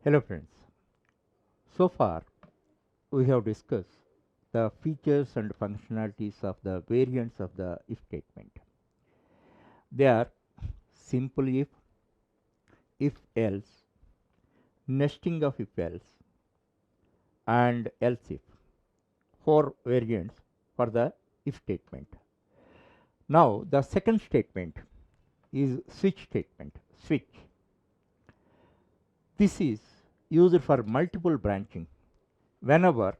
Hello friends, so far we have discussed the features and functionalities of the variants of the if statement. They are simple if else, nesting of if else and else if, four variants for the if statement. Now the second statement is switch statement, switch. This is used for multiple branching. Whenever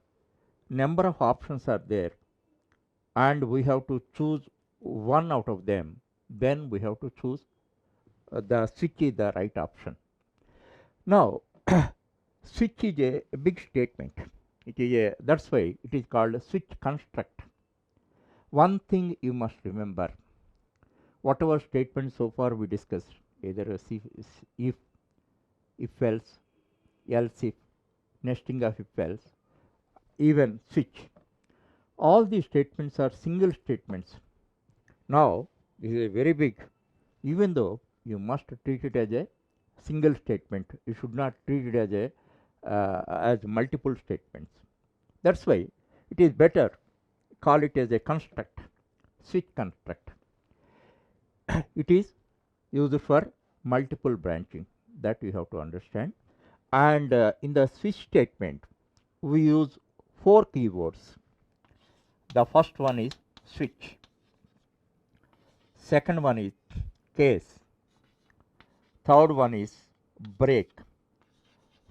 number of options are there and we have to choose one out of them, then we have to choose the switch is the right option. Now switch is a big statement. It is a, that's why it is called a switch construct. One thing you must remember, whatever statement so far we discussed, either a if else, else if, nesting of if else, even switch, all these statements are single statements. Now this is a very big, even though you must treat it as a single statement, you should not treat it as a as multiple statements. That's why it is better call it as a construct, switch construct. It is used for multiple branching, that you have to understand. And in the switch statement we use four keywords. The first one is switch, second one is case, third one is break,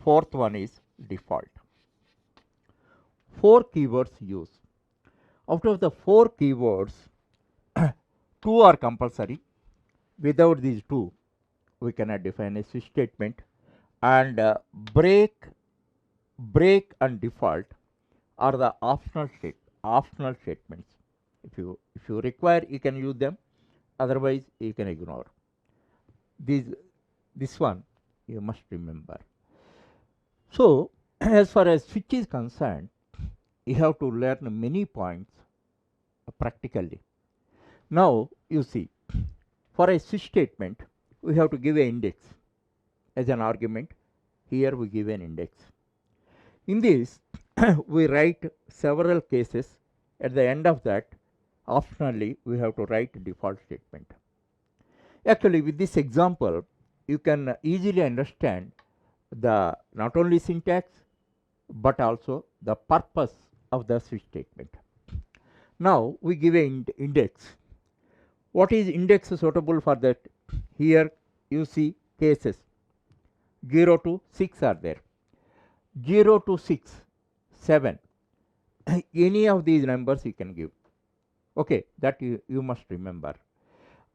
fourth one is default. Four keywords used. Out of the four keywords, two are compulsory. Without these two, we cannot define a switch statement. And break and default are the optional statements. If you require, you can use them. Otherwise, you can ignore. This one you must remember. So, as far as switch is concerned, you have to learn many points practically. Now, you see, for a switch statement, we have to give an index as an argument. Here we give an index. In this, we write several cases. At the end of that, optionally, we have to write default statement. Actually, with this example, you can easily understand the not only syntax but also the purpose of the switch statement. Now we give an index. What is index suitable for that? Here you see cases 0 to 6 are there. 0 to 6, 7. Any of these numbers you can give. Okay, that you must remember.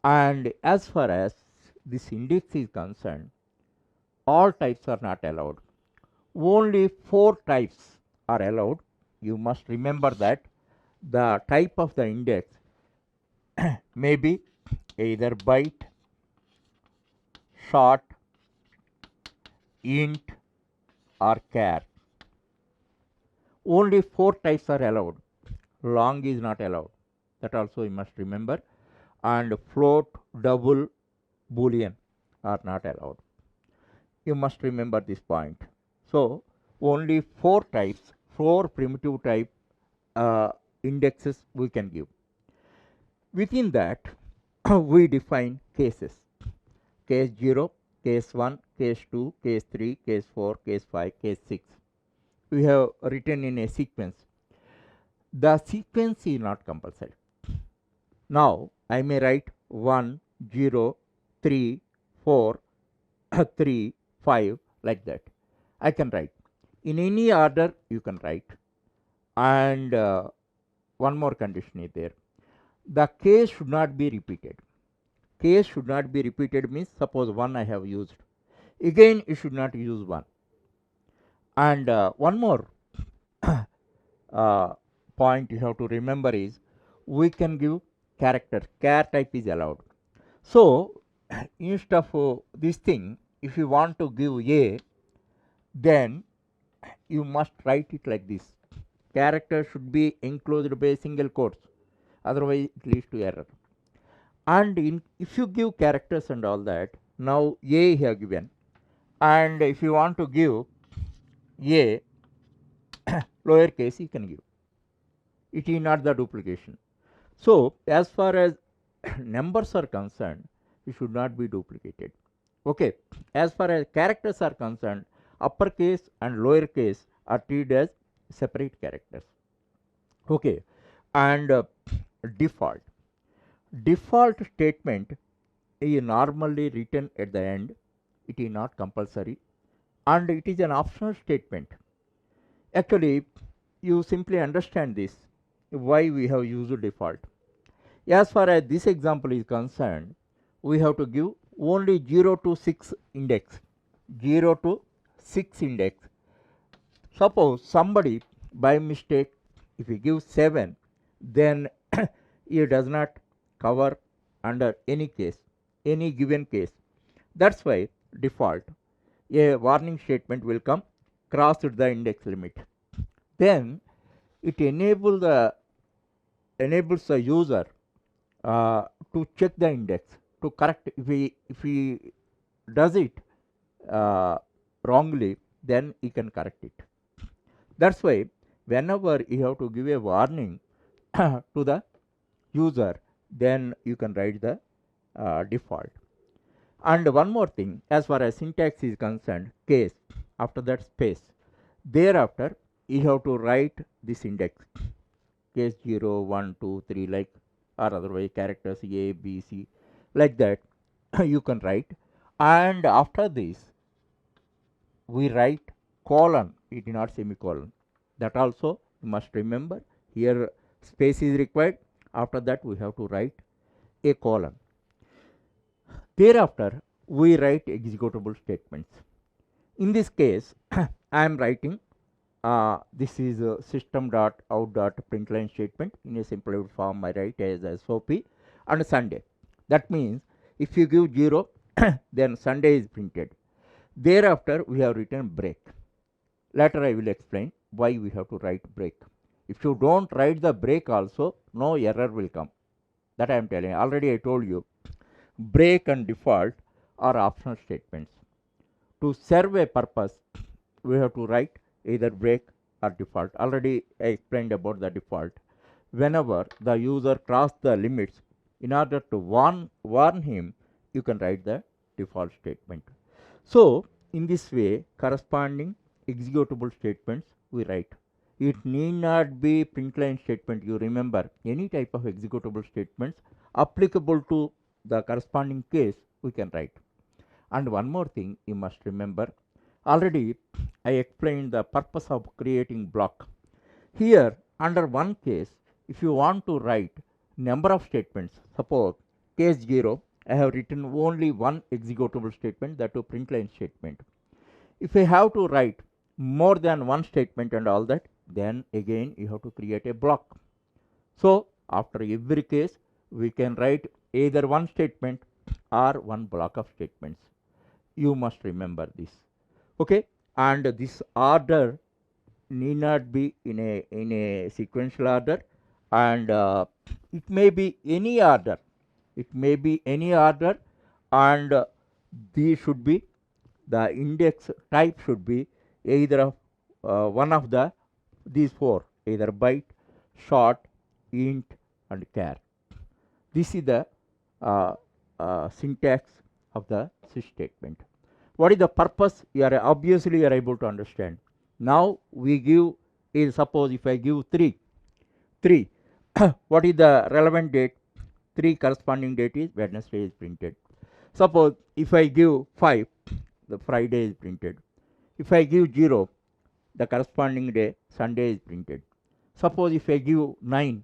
And as far as this index is concerned, all types are not allowed. Only 4 types are allowed. You must remember that the type of the index may be either byte, short, int or char. Only 4 types are allowed. Long is not allowed. That also you must remember. And float, double, boolean are not allowed. You must remember this point. So only 4 types, 4 primitive type indexes we can give. Within that, we define cases. Case 0, case 1, case 2, case 3, case 4, case 5, case 6. We have written in a sequence. The sequence is not compulsory. Now I may write 1, 0, 3, 4, 3, 5 like that. I can write. In any order you can write. And one more condition is there. The case should not be repeated. Case should not be repeated means suppose 1 I have used. Again you should not use 1. And one more point you have to remember is we can give character. Char type is allowed. So instead of this thing, if you want to give A, then you must write it like this. Character should be enclosed by a single quotes, otherwise it leads to error. And if you give characters and all that, now A you have given, and if you want to give a lowercase, you can give. It is not the duplication. So, as far as numbers are concerned, it should not be duplicated. Okay. As far as characters are concerned, uppercase and lowercase are treated as separate characters. Okay. And default. Default statement is normally written at the end. It is not compulsory, and it is an optional statement. Actually, you simply understand this, why we have used default. As far as this example is concerned, we have to give only 0 to 6 index, 0 to 6 index. Suppose somebody by mistake, if we give 7, then it does not cover under any case, any given case. That's why default, a warning statement will come, crossed the index limit. Then it enables the user to check the index, to correct. If he does it wrongly, then he can correct it. That's why whenever you have to give a warning to the user, then you can write the default. And one more thing, as far as syntax is concerned, case, after that space, thereafter you have to write this index, case 0, 1, 2, 3, like, or otherwise characters A, B, C, like that you can write. And after this we write colon, it is not semicolon. That also you must remember. Here space is required. After that we have to write a colon. Thereafter we write executable statements. In this case I am writing this is system.out.println statement. In a simplified form I write as SOP and Sunday. That means if you give 0 then Sunday is printed. Thereafter we have written break. Later I will explain why we have to write break. If you don't write the break also, no error will come. That I am telling. Already I told you, break and default are optional statements. To serve a purpose, we have to write either break or default. Already I explained about the default. Whenever the user crosses the limits, in order to warn him, you can write the default statement. So in this way, corresponding executable statements we write. It need not be println statement. You remember, any type of executable statements applicable to the corresponding case we can write. And one more thing you must remember, already I explained the purpose of creating block. Here under one case, if you want to write number of statements, suppose case 0, I have written only one executable statement, that to println statement. If I have to write more than one statement and all that, then again you have to create a block. So after every case we can write either one statement or one block of statements. You must remember this. Okay, and this order need not be in a sequential order, and it may be any order. It may be any order, and these should be, the index type should be either of one of these four, either byte, short, int, and char. This is the syntax of the switch statement. What is the purpose? You are obviously you are able to understand. Now we give is, suppose if I give 3, what is the relevant date? 3 corresponding date is Wednesday is printed. Suppose if I give 5, the Friday is printed. If I give 0, the corresponding day Sunday is printed. Suppose if I give 9,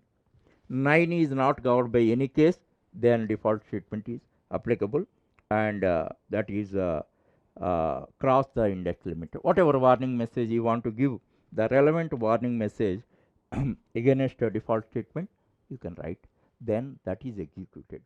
9 is not covered by any case, then default statement is applicable, and that is cross the index limit. Whatever warning message you want to give, the relevant warning message against a default statement you can write, then that is executed.